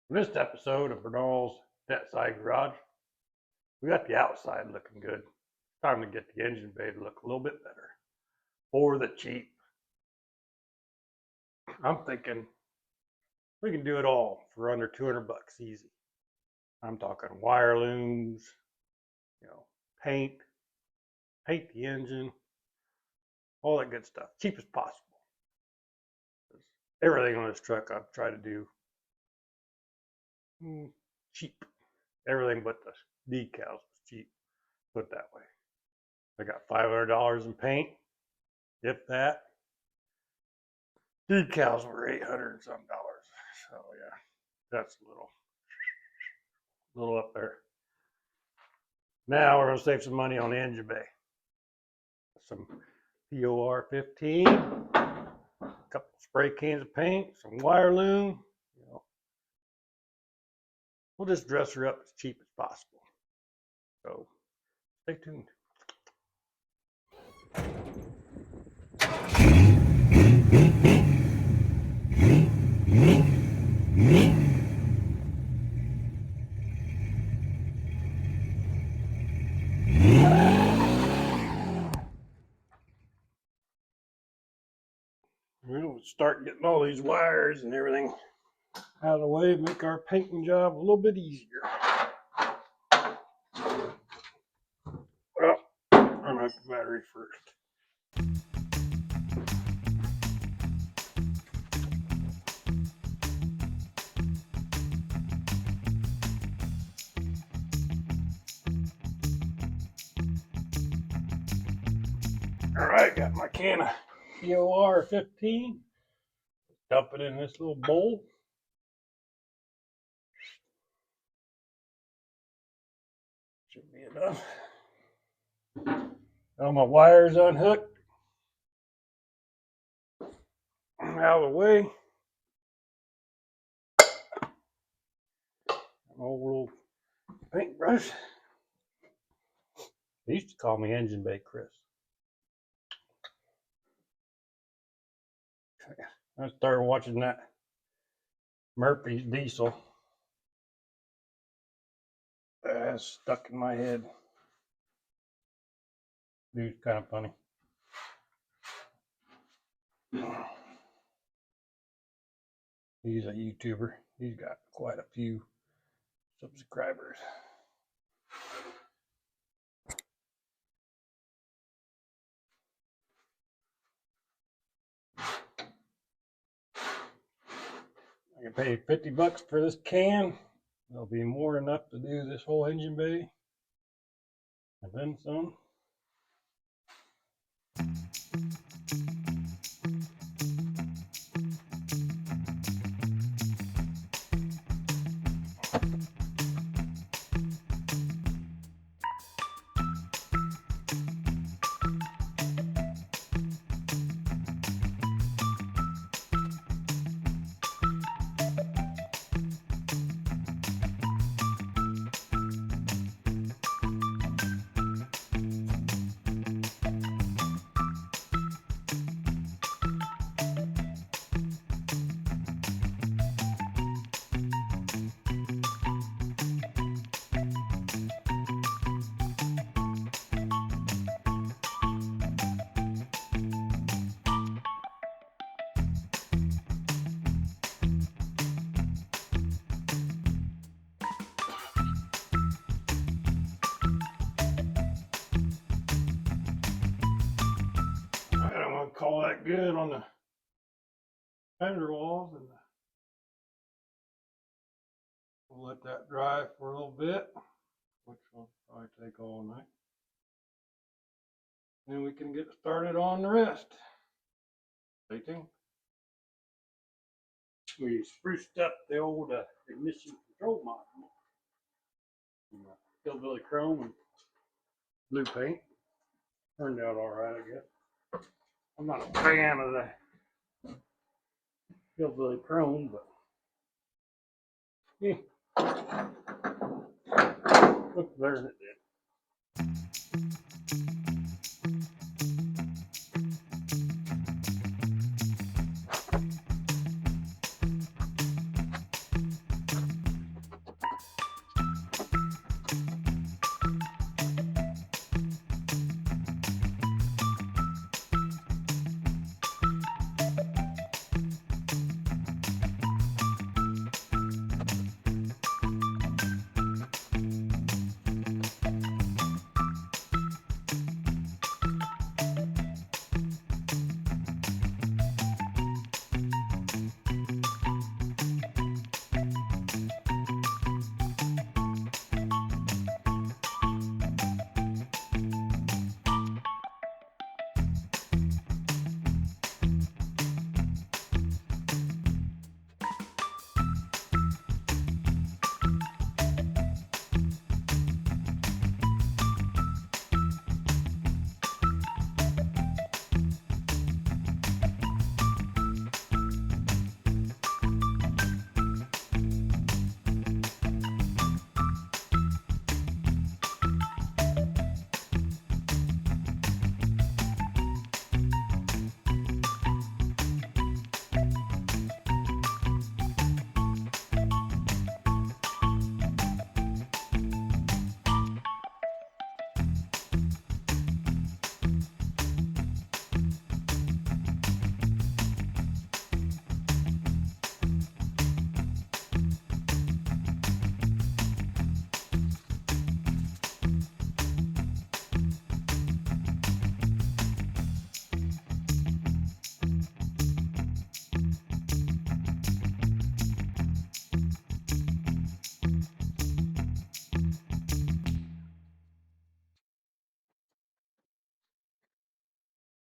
In this episode of Bernal's Dentside Garage, we got the outside looking good. Time to get the engine bay to look a little bit better. For the cheap. I'm thinking we can do it all for under 200 bucks easy. I'm talking wire looms, paint the engine, all that good stuff. Cheap as possible. Everything on this truck I've tried to do cheap. Everything but the decals was cheap. Put it that way. I got $500 in paint, if that. Decals were $800 and some dollars. So yeah, that's a little up there. Now we're gonna save some money on the engine bay. Some Ford F250, a couple spray cans of paint, some wire loom. We'll just dress her up as cheap as possible. So stay tuned. We'll start getting all these wires and everything out of the way, make our painting job a little bit easier. Well, run out the battery first. All right, got my can of Ford F15. Dump it in this little bowl. Should be enough. All my wires unhooked. Out of the way. An old little paintbrush. They used to call me Engine Bay Chris. I started watching that Murphy's Diesel. That's stuck in my head. Dude's kind of funny. He's a YouTuber. He's got quite a few subscribers. I can pay 50 bucks for this can. There'll be more than enough to do this whole engine bay. And then some. Call that good on the fender walls, and we'll let that dry for a little bit, which will probably take all night. Then we can get started on the rest. Stay tuned. We spruced up the old ignition control module. Hillbilly chrome and blue paint. Turned out all right, I guess. I'm not a fan of the hillbilly chrome, but yeah, looks better than it did.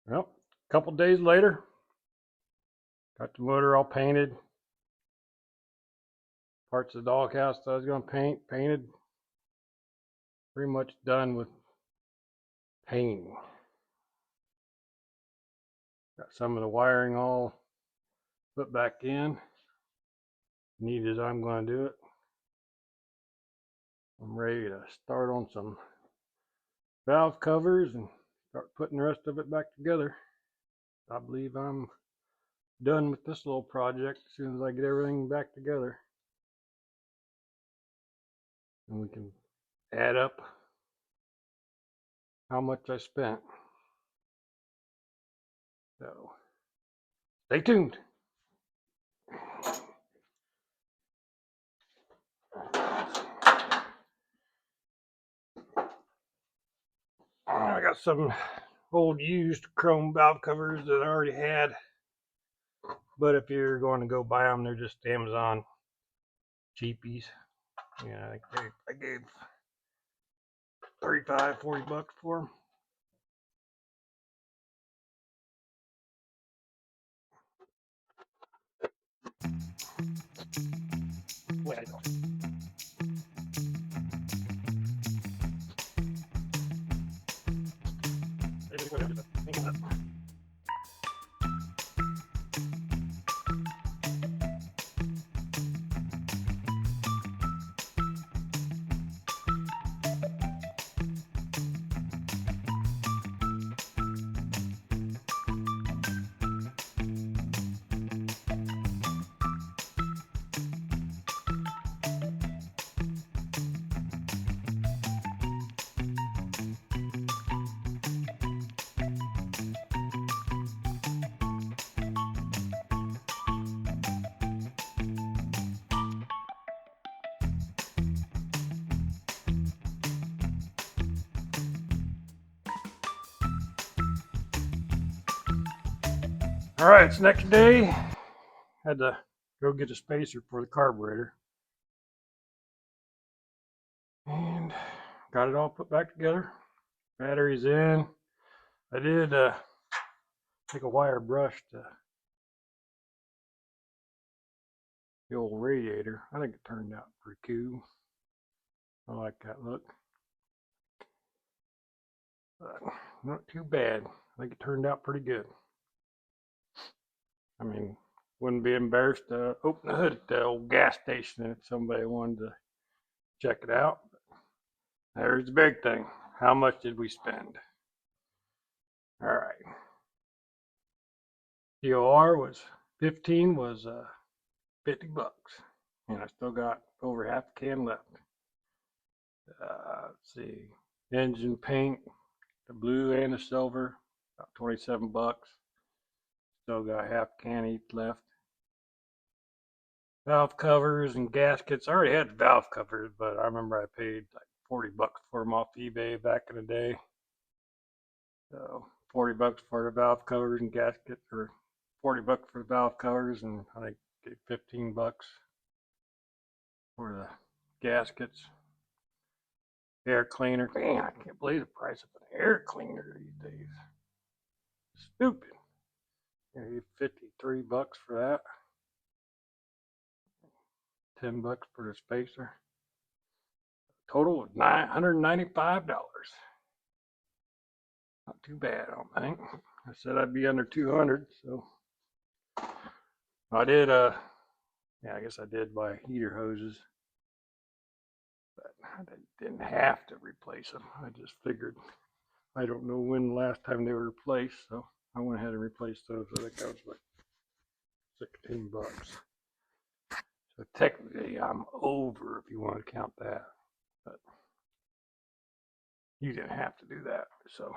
Well, a couple days later, got the motor all painted. Parts of the doghouse that I was going to paint, painted. Pretty much done with painting. Got some of the wiring all put back in. Neat as I'm going to do it. I'm ready to start on some valve covers and start putting the rest of it back together. I believe I'm done with this little project as soon as I get everything back together. And we can add up how much I spent. So, stay tuned. I got some old used chrome valve covers that I already had. But if you're going to go buy them, they're just Amazon cheapies. Yeah, I gave 35, 40 bucks for them. All right, it's next day. Had to go get a spacer for the carburetor. And got it all put back together. Batteries in. I did take a wire brush to the old radiator. I think it turned out pretty cool. I like that look. But not too bad. I think it turned out pretty good. I mean, wouldn't be embarrassed to open the hood at the old gas station if somebody wanted to check it out. There's the big thing. How much did we spend? All right. DOR was 15 was 50 bucks. And I still got over half a can left. Let's see. Engine paint, the blue and the silver, about 27 bucks. Still got half a can each left. Valve covers and gaskets. I already had valve covers, but I remember I paid like 40 bucks for them off eBay back in the day. So 40 bucks for the valve covers and gaskets, or 40 bucks for the valve covers, and I think 15 bucks for the gaskets. Air cleaner. Man, I can't believe the price of an air cleaner these days. Stupid. I gave 53 bucks for that. 10 bucks for the spacer. Total was $195. Not too bad, I don't think. I said I'd be under 200, so I did. Yeah, I guess I did buy heater hoses, but I didn't have to replace them. I just figured. I don't know when the last time they were replaced, so I went ahead and replaced those. I think that was like 16 bucks. So technically, I'm over if you want to count that, but you didn't have to do that. So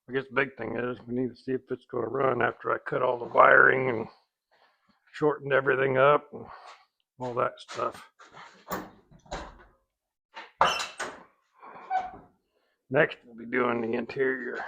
I guess the big thing is we need to see if it's going to run after I cut all the wiring and shortened everything up and all that stuff. Next, we'll be doing the interior.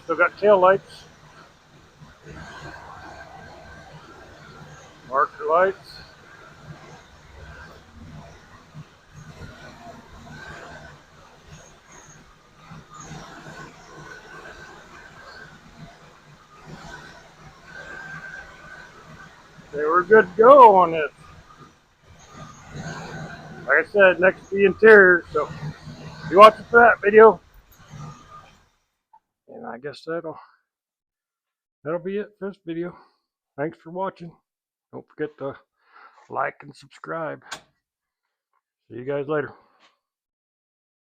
Still got tail lights, marker lights. They were good to go on this. Like I said, next to the interior, so you watch for that video. And I guess that'll be it for this video. Thanks for watching. Don't forget to like and subscribe. See you guys later.